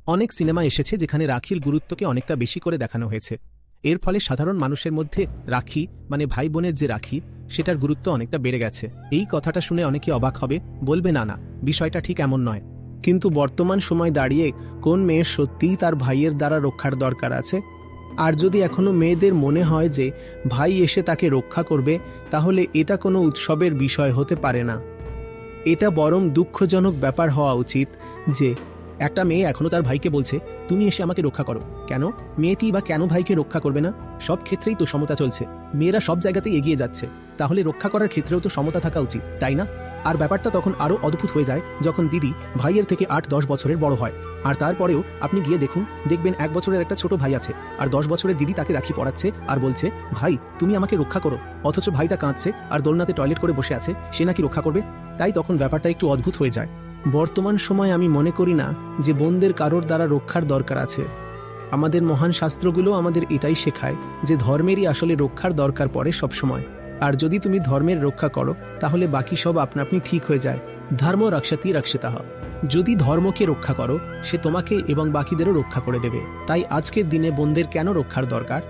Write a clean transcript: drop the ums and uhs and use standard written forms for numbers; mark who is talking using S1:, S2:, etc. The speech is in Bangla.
S1: অনেক সিনেমা এসেছে যেখানে রাখির গুরুত্বকে অনেকটা বেশি করে দেখানো হয়েছে। এর ফলে সাধারণ মানুষের মধ্যে রাখি মানে ভাই বোনের যে রাখি সেটার গুরুত্ব অনেকটা বেড়ে গেছে। এই কথাটা শুনে অনেকে অবাক হবে, বলবে না না, বিষয়টা ঠিক এমন নয়। কিন্তু বর্তমান সময় দাঁড়িয়ে কোন মেয়ের সত্যিই তার ভাইয়ের দ্বারা রক্ষার দরকার আছে? আর যদি এখনো মেয়েদের মনে হয় যে ভাই এসে তাকে রক্ষা করবে, তাহলে এটা কোনো উৎসবের বিষয় হতে পারে না। এটা বরং দুঃখজনক ব্যাপার হওয়া উচিত যে একটা মেয়ে এখনো তার ভাইকে বলছে, তুমি এসে আমাকে রক্ষা করো। কেন? মেয়েটি বা কেন ভাইকে রক্ষা করবে না? সব ক্ষেত্রেই তো সমতা চলছে, মেয়েরা সব জায়গাতেই এগিয়ে যাচ্ছে, তাহলে রক্ষা করার ক্ষেত্রেও তো সমতা থাকা উচিত, তাই না? আর ব্যাপারটা তখন আরও অদ্ভুত হয়ে যায় যখন দিদি ভাইয়ের থেকে 8-10 বছরের বড় হয়। আর তারপরেও আপনি গিয়ে দেখুন, দেখবেন 1 বছরের একটা ছোট ভাই আছে, আর 10 বছরের দিদি তাকে রাখি পড়াচ্ছে আর বলছে, ভাই তুমি আমাকে রক্ষা করো। অথচ ভাইটা কাঁদছে আর দোলনাতে টয়লেট করে বসে আছে, সে নাকি রক্ষা করবে? তাই তখন ব্যাপারটা একটু অদ্ভুত হয়ে যায়। বর্তমান সময় আমি মনে করি না যে বোনদের কারোর দ্বারা রক্ষার দরকার আছে। আমাদের মহান শাস্ত্রগুলো আমাদের এটাই শেখায় যে ধর্মেরই আসলে রক্ষার দরকার পড়ে সবসময়। আর যদি তুমি ধর্মের রক্ষা করো, তাহলে বাকি সব আপনা আপনি ঠিক হয়ে যায়। ধর্ম রক্ষাতি রক্ষিতাঃ। যদি ধর্মকে রক্ষা করো, সে তোমাকে এবং বাকিদেরও রক্ষা করে দেবে। তাই আজকের দিনে বোনদের কেন রক্ষার দরকার